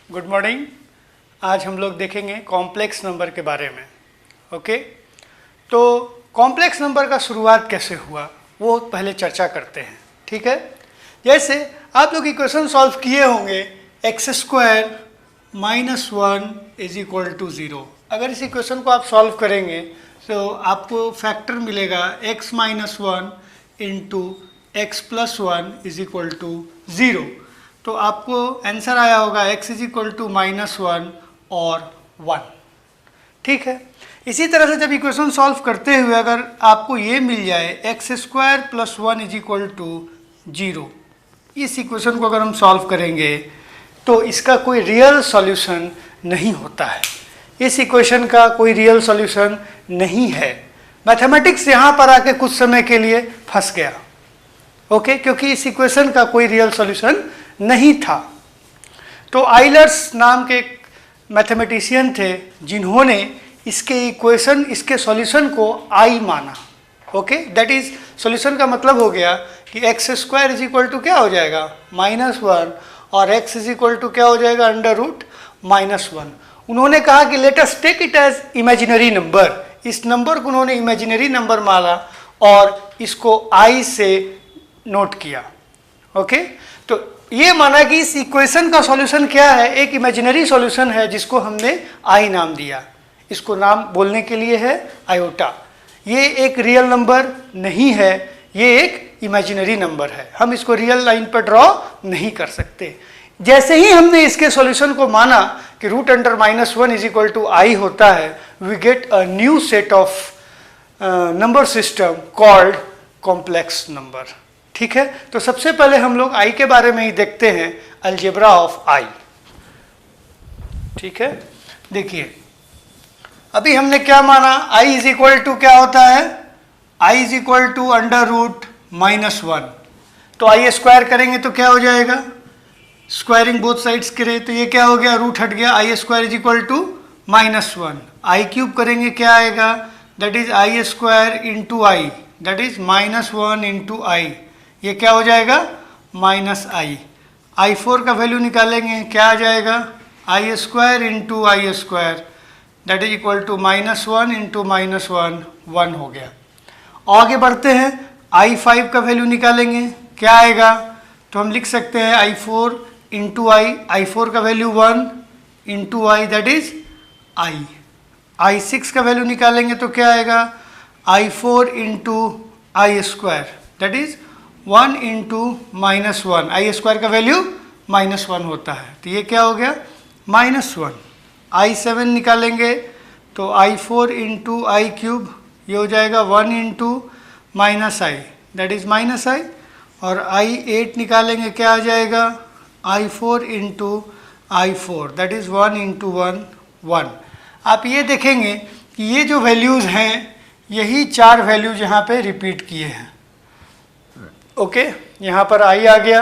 Good morning. आज हम लोग देखेंगे कॉम्प्लेक्स नंबर के बारे में। ओके, तो कॉम्प्लेक्स नंबर का शुरुआत कैसे हुआ वो पहले चर्चा करते हैं। ठीक है, जैसे आप लोग इक्वेशन सॉल्व किए होंगे x² - 1 = 0। अगर इस इक्वेशन को आप सॉल्व करेंगे तो आपको फैक्टर मिलेगा x - 1 × x + 1 = 0। तो आपको आंसर आया होगा x = -1 और 1। ठीक है, इसी तरह से जब इक्वेशन सॉल्व करते हुए अगर आपको ये मिल जाए x² + 1 = 0, इस इक्वेशन को अगर हम सॉल्व करेंगे तो इसका कोई रियल सॉल्यूशन नहीं होता है। इस इक्वेशन का कोई रियल सॉल्यूशन नहीं है। मैथमेटिक्स यहाँ पर आके कुछ समय के लिए फंस गया। ओके, क्योंकि इस इक्वेशन का कोई रियल सॉल्यूशन नहीं था। तो आइलर्स नाम के एक मैथमेटिशियन थे जिन्होंने इसके इक्वेशन, इसके सॉल्यूशन को आई माना। ओके, दैट इज सॉल्यूशन का मतलब हो गया कि x² क्या हो जाएगा -1 और x क्या हो जाएगा √-1। उन्होंने कहा कि let us take it as imaginary number. इस नंबर को उन्होंने इमेजिनरी नंबर माना और इसको i से नोट किया। ओके, तो ये माना कि इस इक्वेशन का सॉल्यूशन क्या है, एक इमेजिनरी सॉल्यूशन है जिसको हमने i नाम दिया। इसको नाम बोलने के लिए है आयोटा। ये एक रियल नंबर नहीं है, ये एक इमेजिनरी नंबर है। हम इसको रियल लाइन पर ड्रॉ नहीं कर सकते। जैसे ही हमने इसके सॉल्यूशन को माना कि √1 = i होता है, we get a new set of number system called complex number. ठीक है, तो सबसे पहले हम लोग i के बारे में ही देखते हैं, अलजेब्रा ऑफ i। ठीक है, देखिए अभी हमने क्या माना, i = क्या होता है, i = √-1। तो i² करेंगे तो क्या हो जाएगा, स्क्वायरिंग बोथ साइड्स करें तो ये क्या हो गया, रूट हट गया, i² = -1। i³ करेंगे क्या आएगा, that is i² × i, that is -1 × i। ये क्या हो जाएगा -i। i4 का वैल्यू निकालेंगे, क्या आ जाएगा, i² × i², that is equal to -1 × -1, 1 हो गया। आगे बढ़ते हैं, i5 का वैल्यू निकालेंगे, क्या आएगा, तो हम लिख सकते हैं i4 × i। i4 का value 1 × i, that is i। i6 का वैल्यू निकालेंगे तो क्या आएगा, i4 × i², that is 1 × -1। i² का वैल्यू -1 होता है, तो ये क्या हो गया -1। i7 निकालेंगे तो i4 × i³, ये हो जाएगा 1 × -i, दैट इज -i। और i8 निकालेंगे, क्या आ जाएगा, i4 × i4, दैट इज 1 × 1, 1। आप ये देखेंगे कि ये जो वैल्यूज़ हैं यही 4 वैल्यूज यहाँ पे रिपीट किए हैं। ओके, यहाँ पर i आ गया,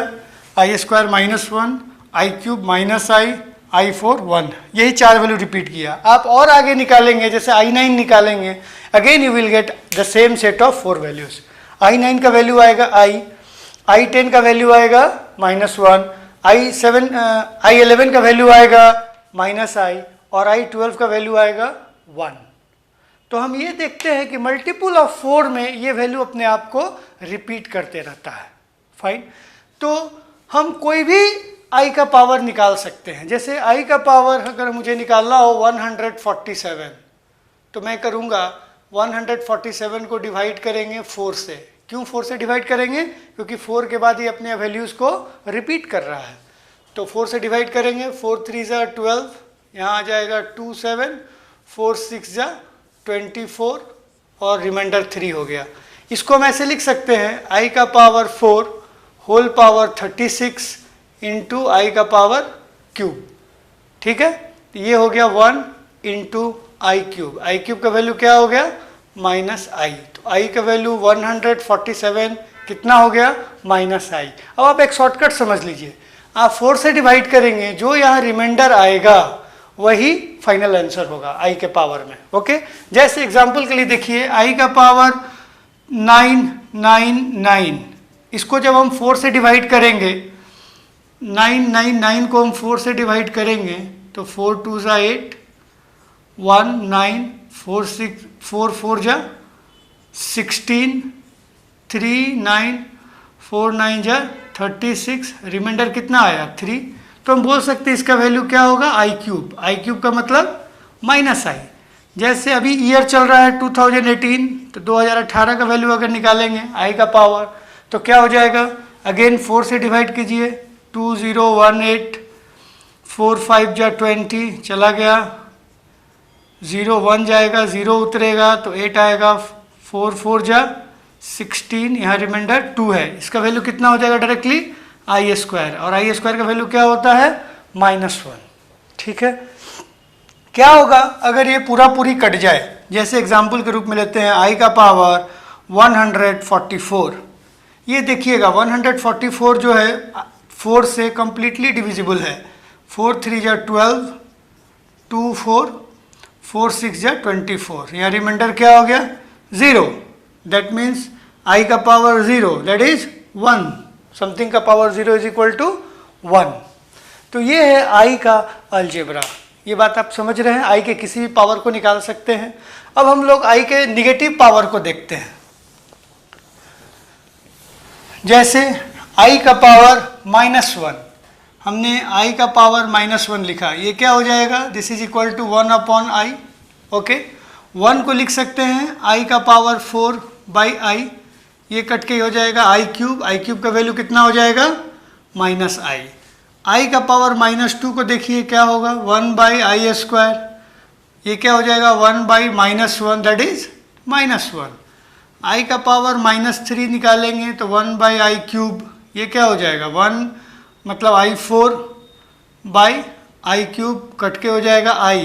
i² -1, i³ -i, i4 1, यही 4 वैल्यू रिपीट किया। आप और आगे निकालेंगे, जैसे i9 निकालेंगे, again you will get the same set of 4 values. i9 का वैल्यू आएगा i, i10 का वैल्यू आएगा -1, i11 का वैल्यू आएगा -i और i12 का वैल्यू आएगा 1। तो हम ये देखते हैं कि मल्टीपल ऑफ 4 में ये वैल्यू अपने आप को रिपीट करते रहता है। फाइन, तो हम कोई भी i का पावर निकाल सकते हैं। जैसे i का पावर अगर मुझे निकालना हो 147, तो मैं करूँगा 147 को डिवाइड करेंगे 4 से। क्यों 4 से डिवाइड करेंगे, क्योंकि 4 के बाद ये अपने वैल्यूज़ को रिपीट कर रहा है। तो 4 से डिवाइड करेंगे, 4 3 = 12, यहाँ आ जाएगा 2 7, 4 6 = 24 और रिमाइंडर 3 हो गया। इसको हम ऐसे लिख सकते हैं, i का पावर 4 होल पावर 36 × i का पावर क्यूब। ठीक है, तो ये हो गया 1 × i³। i³ का वैल्यू क्या हो गया, -i। तो i का वैल्यू 147 कितना हो गया, -i। अब आप एक शॉर्टकट समझ लीजिए, आप 4 से डिवाइड करेंगे, जो यहाँ रिमाइंडर आएगा वही फाइनल आंसर होगा i के पावर में। ओके, जैसे एग्जांपल के लिए देखिए, i का पावर 999, इसको जब हम 4 से डिवाइड करेंगे 999 को हम 4 से डिवाइड करेंगे तो 4 2 ज़ा 8, 1 9 4 6 4 4 जा 16, 3 9 4 9 जा 36, रिमाइंडर कितना आया 3। तो हम बोल सकते हैं इसका वैल्यू क्या होगा आई क्यूब। आई क्यूब का मतलब माइनस आई। जैसे अभी ईयर चल रहा है 2018, तो 2018 का वैल्यू अगर निकालेंगे आई का पावर तो क्या हो जाएगा, अगेन 4 से डिवाइड कीजिए, 2018, 4 5 जा 20 चला गया, 0 1 जाएगा, 0 उतरेगा तो 8 आएगा, 4 4 जा 16, यहाँ रिमाइंडर 2 है। इसका वैल्यू कितना हो जाएगा डायरेक्टली आई स्क्वायर, और आई स्क्वायर का वैल्यू क्या होता है -1। ठीक है, क्या होगा अगर ये पूरा पूरी कट जाए। जैसे एग्जाम्पल के रूप में लेते हैं आई का पावर 144। ये देखिएगा 144 जो है 4 से कंप्लीटली डिविजिबल है। 4 3 जा 12, 2 4, 4 6 जा 24, यहाँ रिमाइंडर क्या हो गया 0। दैट मीन्स आई का पावर 0 दैट इज 1, समथिंग का पावर 0 इज इक्वल टू 1। तो ये है आई का अलजेब्रा। ये बात आप समझ रहे हैं, आई के किसी भी पावर को निकाल सकते हैं। अब हम लोग आई के निगेटिव पावर को देखते हैं। जैसे आई का पावर -1, हमने आई का पावर -1 लिखा, ये क्या हो जाएगा, this is equal to 1/i। Okay, 1 को लिख सकते हैं आई का पावर 4/i, ये कट के हो जाएगा आई क्यूब। आई क्यूब का वैल्यू कितना हो जाएगा -i। आई का पावर -2 को देखिए क्या होगा 1/i², ये क्या हो जाएगा 1/-1 दैट इज -1। आई का पावर -3 निकालेंगे तो 1/i³, ये क्या हो जाएगा 1 मतलब i4/i³ कट के हो जाएगा i।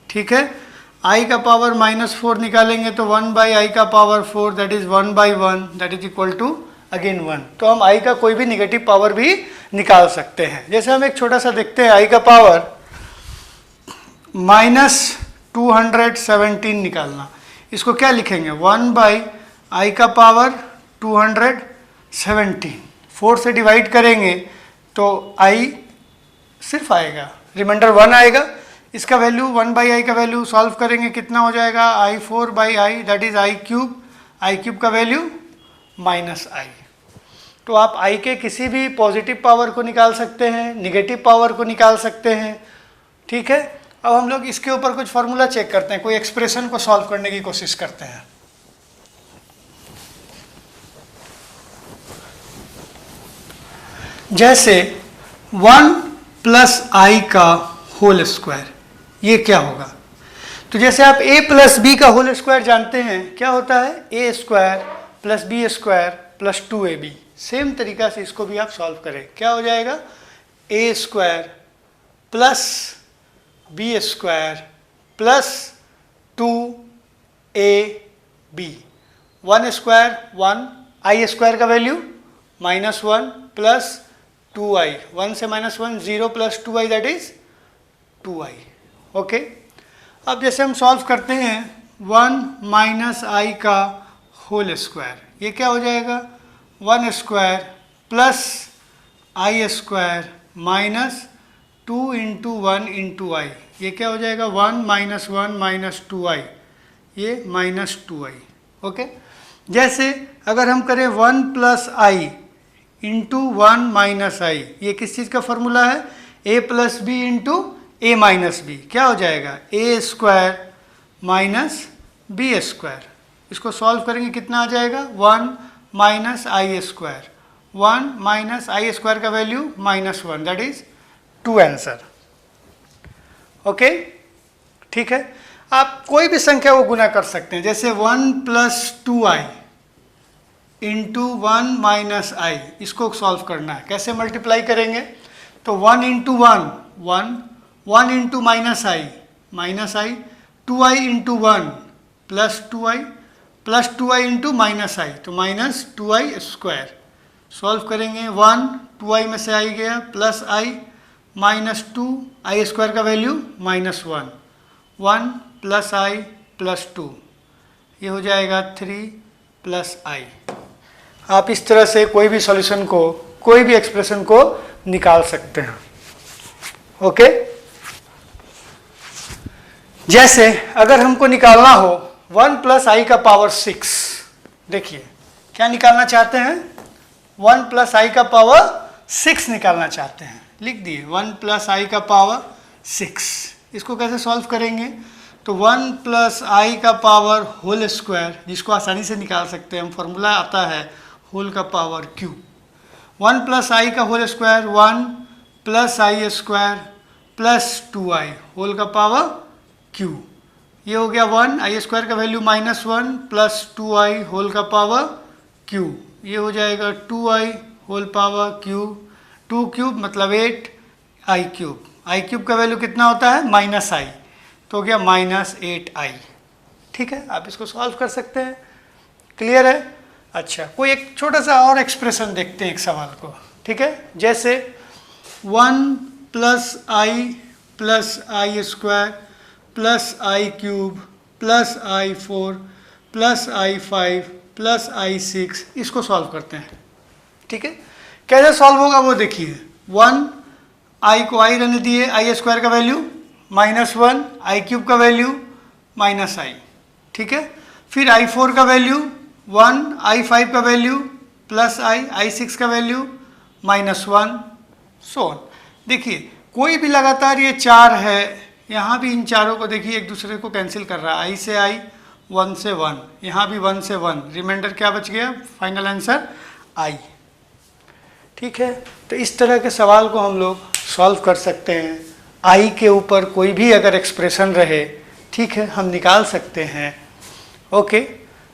ठीक है, आई का पावर -4 निकालेंगे तो 1/i का power 4 that is 1/1 that is equal to again 1। तो हम आई का कोई भी निगेटिव पावर भी निकाल सकते हैं। जैसे हम एक छोटा सा देखते हैं आई का पावर -217 निकालना, इसको क्या लिखेंगे 1/i का पावर 217, 4 से डिवाइड करेंगे तो i सिर्फ आएगा, रिमाइंडर 1 आएगा। इसका वैल्यू 1/i का वैल्यू सॉल्व करेंगे कितना हो जाएगा i4/i that is I cube. I cube का वैल्यू -i। तो आप आई के किसी भी पॉजिटिव पावर को निकाल सकते हैं, निगेटिव पावर को निकाल सकते हैं। ठीक है, अब हम लोग इसके ऊपर कुछ फार्मूला चेक करते हैं, कोई एक्सप्रेशन को सॉल्व करने की कोशिश करते हैं। जैसे 1+i का होल स्क्वायर, ये क्या होगा, तो जैसे आप a + b का होल स्क्वायर जानते हैं क्या होता है a² + b² + 2ab। सेम तरीका से इसको भी आप सॉल्व करें, क्या हो जाएगा a² + b² + 2ab। 1 square 1, i² का वैल्यू -1 + 2i, 1 से -1 0 + 2i that is 2i। Okay, अब जैसे हम सॉल्व करते हैं 1 - i का होल स्क्वायर, ये क्या हो जाएगा 1 स्क्वायर + i² - 2 × 1 × i, ये क्या हो जाएगा 1 - 1 - 2i, ये -2i। ओके, जैसे अगर हम करें 1 + i × 1 - i, ये किस चीज़ का फॉर्मूला है a + b × a - b, क्या हो जाएगा a² - b²। इसको सॉल्व करेंगे कितना आ जाएगा 1 - i², 1 - i² का value -1 that is 2 answer. Okay, ठीक है, आप कोई भी संख्या को गुना कर सकते हैं। जैसे 1 + 2i × 1 - i, इसको सॉल्व करना है, कैसे मल्टीप्लाई करेंगे, तो 1 × 1 1, 1 × -i -i, 2i × 1 + 2i + 2i × -i, तो -2i²। सॉल्व करेंगे 1 2i में से आई गया प्लस i -2, i² का वैल्यू -1, 1 + i + 2, ये हो जाएगा 3 + i। आप इस तरह से कोई भी सॉल्यूशन को, कोई भी एक्सप्रेशन को निकाल सकते हैं। ओके, जैसे अगर हमको निकालना हो 1 प्लस आई का पावर 6, देखिए क्या निकालना चाहते हैं, 1 प्लस आई का पावर 6 निकालना चाहते हैं। लिख दिए 1 प्लस आई का पावर 6। इसको कैसे सॉल्व करेंगे, तो 1 प्लस आई का पावर होल स्क्वायर, जिसको आसानी से निकाल सकते हैं हम, फॉर्मूला आता है होल का पावर क्यूब। 1 प्लस आई का whole square 1 plus i square plus 2i whole का पावर क्यू। ये हो गया 1, आई स्क्वायर का वैल्यू -1 प्लस 2i होल का पावर क्यू। ये हो जाएगा 2i whole power cube, 2 cube मतलब 8 आई क्यूब। आई क्यूब का वैल्यू कितना होता है, -i, तो हो गया -8i। ठीक है, आप इसको सॉल्व कर सकते हैं। क्लियर है? अच्छा, कोई एक छोटा सा और एक्सप्रेशन देखते हैं एक सवाल को। ठीक है, जैसे 1 plus i square plus i cube plus i4 plus i5 plus i6, इसको सॉल्व करते हैं। ठीक है, कैसे सॉल्व होगा वो देखिए। 1 आई को आई रहने दिए, आई स्क्वायर का वैल्यू -1, आई क्यूब का वैल्यू -i। ठीक है, फिर i4 का वैल्यू 1, i5 का वैल्यू प्लस i6 का वैल्यू -1, सो ऑन। देखिए कोई भी लगातार ये 4 है, यहाँ भी इन चारों को देखिए एक दूसरे को कैंसिल कर रहा है, i से i, 1 से 1, यहाँ भी 1 से 1, रिमाइंडर क्या बच गया, फाइनल आंसर i। ठीक है, तो इस तरह के सवाल को हम लोग सॉल्व कर सकते हैं। i के ऊपर कोई भी अगर एक्सप्रेशन रहे, ठीक है, हम निकाल सकते हैं। ओके।